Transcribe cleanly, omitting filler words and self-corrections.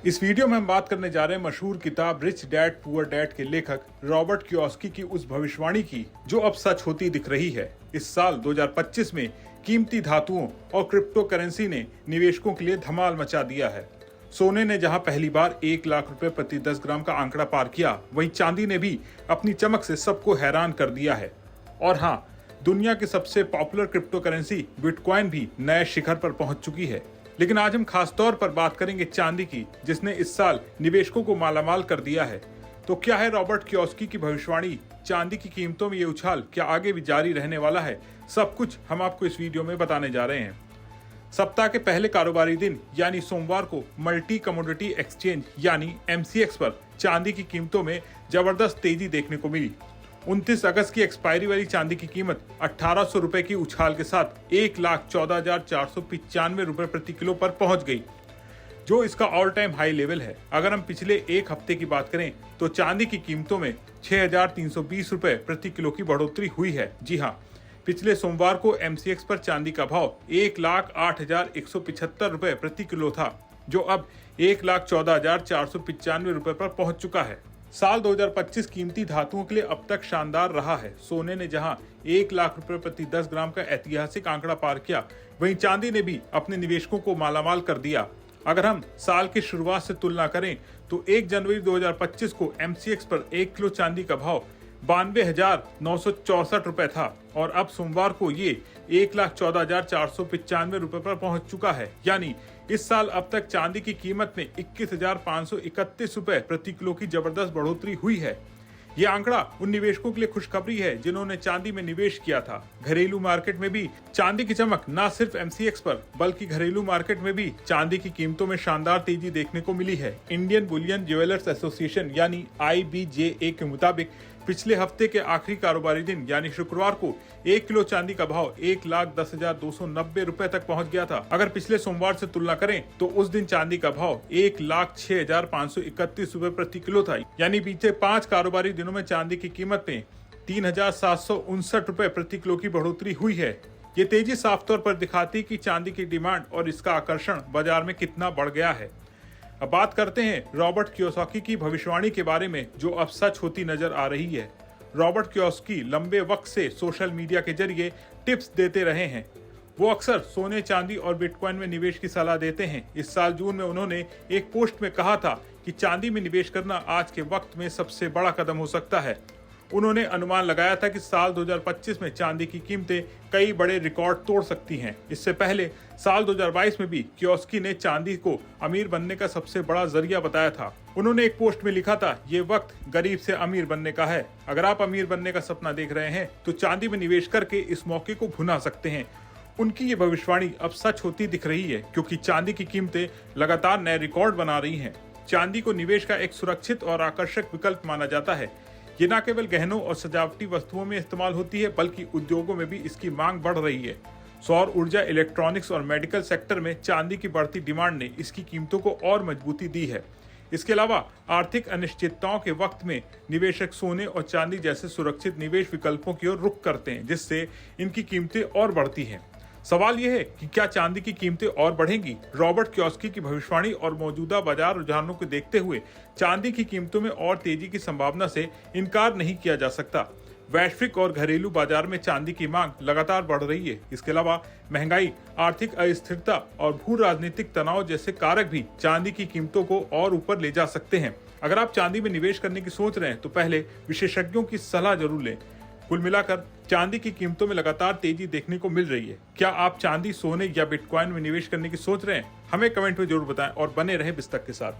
इस वीडियो में हम बात करने जा रहे हैं मशहूर किताब रिच डैड पुअर डैड के लेखक रॉबर्ट कियोसाकी की उस भविष्यवाणी की जो अब सच होती दिख रही है। इस साल 2025 में कीमती धातुओं और क्रिप्टो करेंसी ने निवेशकों के लिए धमाल मचा दिया है। सोने ने जहां पहली बार 1 लाख रुपए प्रति 10 ग्राम का आंकड़ा पार किया, वहीं चांदी ने भी अपनी चमक से सबको हैरान कर दिया है। और हाँ, दुनिया की सबसे पॉपुलर क्रिप्टो करेंसी बिटकॉइन भी नए शिखर पर पहुंच चुकी है। लेकिन आज हम खास तौर पर बात करेंगे चांदी की, जिसने इस साल निवेशकों को मालामाल कर दिया है। तो क्या है रॉबर्ट कियोसाकी की भविष्यवाणी? चांदी की कीमतों में ये उछाल क्या आगे भी जारी रहने वाला है? सब कुछ हम आपको इस वीडियो में बताने जा रहे हैं। सप्ताह के पहले कारोबारी दिन यानी सोमवार को मल्टी कमोडिटी एक्सचेंज यानी MCX पर चांदी की कीमतों में जबरदस्त तेजी देखने को मिली। 29 अगस्त की एक्सपायरी वाली चांदी की कीमत 1800 रुपए की उछाल के साथ 1,14,495 रुपए प्रति किलो पर पहुंच गई, जो इसका ऑल टाइम हाई लेवल है। अगर हम पिछले एक हफ्ते की बात करें तो चांदी की कीमतों में 6,320 रुपए प्रति किलो की बढ़ोतरी हुई है। जी हाँ, पिछले सोमवार को MCX पर चांदी का भाव 1,08,175 रुपए प्रति किलो था, जो अब 1,14,495 रुपए पर पहुंच चुका है। साल 2025 कीमती धातुओं के लिए अब तक शानदार रहा है। सोने ने जहां 1 लाख रुपए प्रति 10 ग्राम का ऐतिहासिक आंकड़ा पार किया, वहीं चांदी ने भी अपने निवेशकों को मालामाल कर दिया। अगर हम साल की शुरुआत से तुलना करें तो 1 जनवरी 2025 को MCX पर 1 किलो चांदी का भाव 92,964 रुपए था और अब सोमवार को ये 1,14,495 रुपए पर पहुंच चुका है। यानी इस साल अब तक चांदी की कीमत में 21,531 रुपए प्रति किलो की जबरदस्त बढ़ोतरी हुई है। ये आंकड़ा उन निवेशकों के लिए खुशखबरी है जिन्होंने चांदी में निवेश किया था। घरेलू मार्केट में भी चांदी की चमक न सिर्फ MCX पर बल्कि घरेलू मार्केट में भी चांदी की कीमतों में शानदार तेजी देखने को मिली है। इंडियन बुलियन ज्वेलर्स एसोसिएशन यानी IBJA के मुताबिक पिछले हफ्ते के आखिरी कारोबारी दिन यानी शुक्रवार को 1 किलो चांदी का भाव 1,10,290 रुपए तक पहुंच गया था। अगर पिछले सोमवार से तुलना करें तो उस दिन चांदी का भाव 1,06,531 रुपए प्रति किलो था। यानी बीते 5 कारोबारी दिनों में चांदी की कीमत में 3,759 रुपए प्रति किलो की बढ़ोतरी हुई है। ये तेजी साफ तौर पर दिखाती कि चांदी की डिमांड और इसका आकर्षण बाजार में कितना बढ़ गया है। अब बात करते हैं रॉबर्ट कियोसाकी की भविष्यवाणी के बारे में, जो अब सच होती नजर आ रही है। रॉबर्ट कियोसाकी लंबे वक्त से सोशल मीडिया के जरिए टिप्स देते रहे हैं। वो अक्सर सोने, चांदी और बिटकॉइन में निवेश की सलाह देते हैं। इस साल जून में उन्होंने एक पोस्ट में कहा था कि चांदी में निवेश करना आज के वक्त में सबसे बड़ा कदम हो सकता है। उन्होंने अनुमान लगाया था कि साल 2025 में चांदी की कीमतें कई बड़े रिकॉर्ड तोड़ सकती हैं। इससे पहले साल 2022 में भी कियोसाकी ने चांदी को अमीर बनने का सबसे बड़ा जरिया बताया था। उन्होंने एक पोस्ट में लिखा था, ये वक्त गरीब से अमीर बनने का है। अगर आप अमीर बनने का सपना देख रहे हैं तो चांदी में निवेश करके इस मौके को भुना सकते हैं। उनकी ये भविष्यवाणी अब सच होती दिख रही है, क्योंकि चांदी की कीमतें लगातार नए रिकॉर्ड बना रही हैं। चांदी को निवेश का एक सुरक्षित और आकर्षक विकल्प माना जाता है। ये न केवल गहनों और सजावटी वस्तुओं में इस्तेमाल होती है, बल्कि उद्योगों में भी इसकी मांग बढ़ रही है। सौर ऊर्जा, इलेक्ट्रॉनिक्स और मेडिकल सेक्टर में चांदी की बढ़ती डिमांड ने इसकी कीमतों को और मजबूती दी है। इसके अलावा आर्थिक अनिश्चितताओं के वक्त में निवेशक सोने और चांदी जैसे सुरक्षित निवेश विकल्पों की ओर रुख करते हैं, जिससे इनकी कीमतें और बढ़ती हैं। सवाल यह है कि क्या चांदी की कीमतें और बढ़ेंगी? रॉबर्ट कियोसाकी की भविष्यवाणी और मौजूदा बाजार रुझानों को देखते हुए चांदी की कीमतों में और तेजी की संभावना से इनकार नहीं किया जा सकता। वैश्विक और घरेलू बाजार में चांदी की मांग लगातार बढ़ रही है। इसके अलावा महंगाई, आर्थिक अस्थिरता और भू राजनीतिक तनाव जैसे कारक भी चांदी की कीमतों को और ऊपर ले जा सकते हैं। अगर आप चांदी में निवेश करने की सोच रहे हैं तो पहले विशेषज्ञों की सलाह जरूर लें। कुल मिलाकर चांदी की कीमतों में लगातार तेजी देखने को मिल रही है। क्या आप चांदी, सोने या बिटकॉइन में निवेश करने की सोच रहे हैं? हमें कमेंट में जरूर बताएं और बने रहे बिस्तक के साथ।